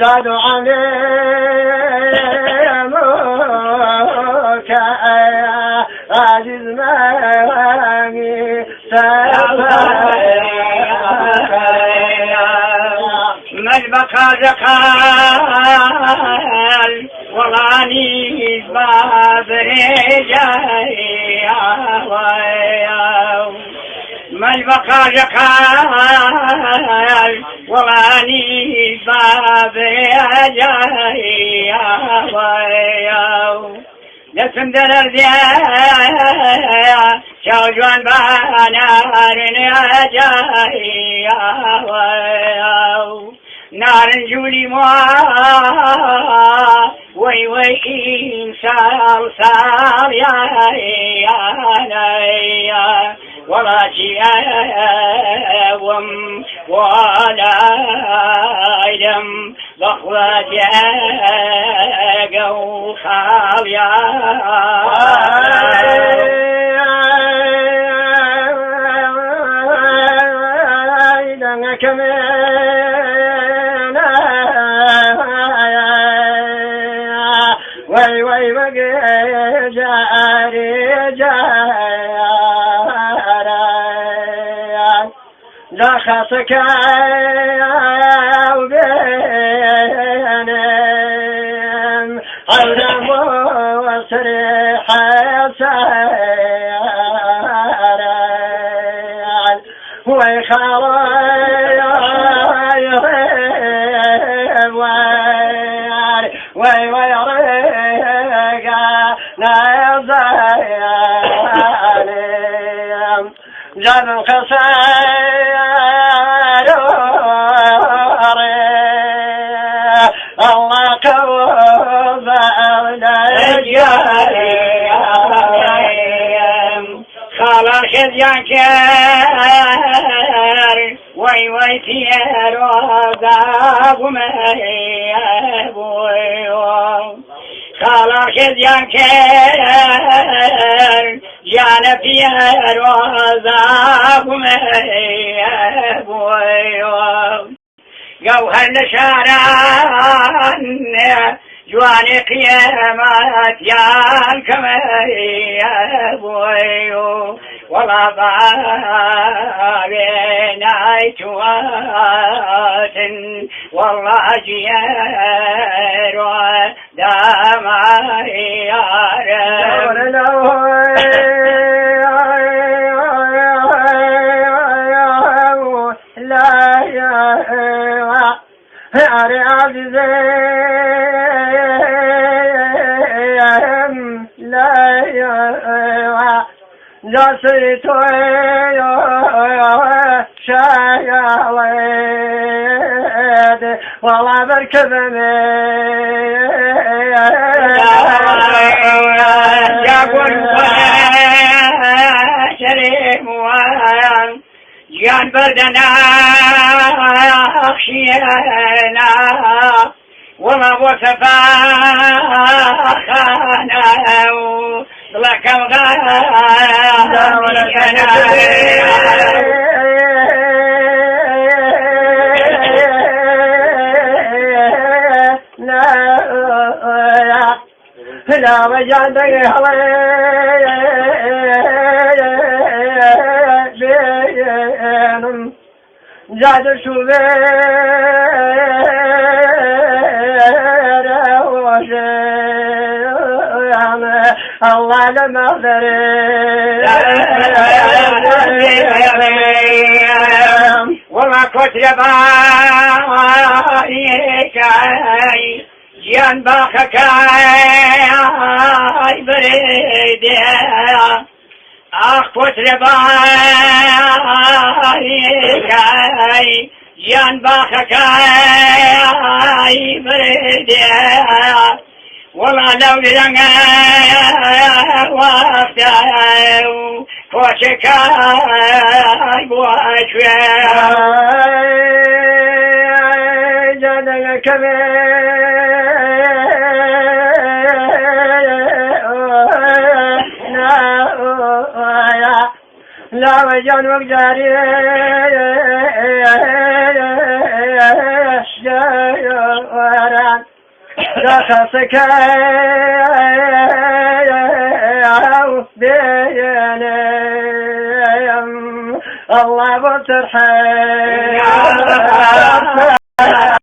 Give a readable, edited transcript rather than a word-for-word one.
زادوا عليهم عاجز ماغي من بقى زقال والله باب رجايا من بقى زقال والله باب رجايا نسم درر ديا شو جوان بانارن رجايا نار جولي ما وي وي إنسان صار يا ولا شيء ولا علم ضخوة جو خاليا وي وي وقي جاري جاري لا خاصك وبينهم علم وسريح ساري ويخاوي وي وي ريقا نازايا جاب الخسار الله قوض الجاري خالر خزيان كار وي وي تيار وذاب مهيبوي خالر خزيان كار جانا تيار وذاب مهيبوي جوهر نشاران جواني قيامات يان كمهيبوي والله بابين عيتوات والله جيار وداما يارم لا يا عزيزي لا يا جسيت شايلد والله بركبني يا قول شريم وان جان بردنا خشينا وما وصفا خانا لك لا وجدك بينم زاد شوبير وشيم الله لما وما كتب عليك جان باخكاي بريديا اخ كترباي جان باخكاي بريديا والله لو لنا وقتاي كوشكاي بواشوي لا وجن وقداري لا خصك بيني الله بترحم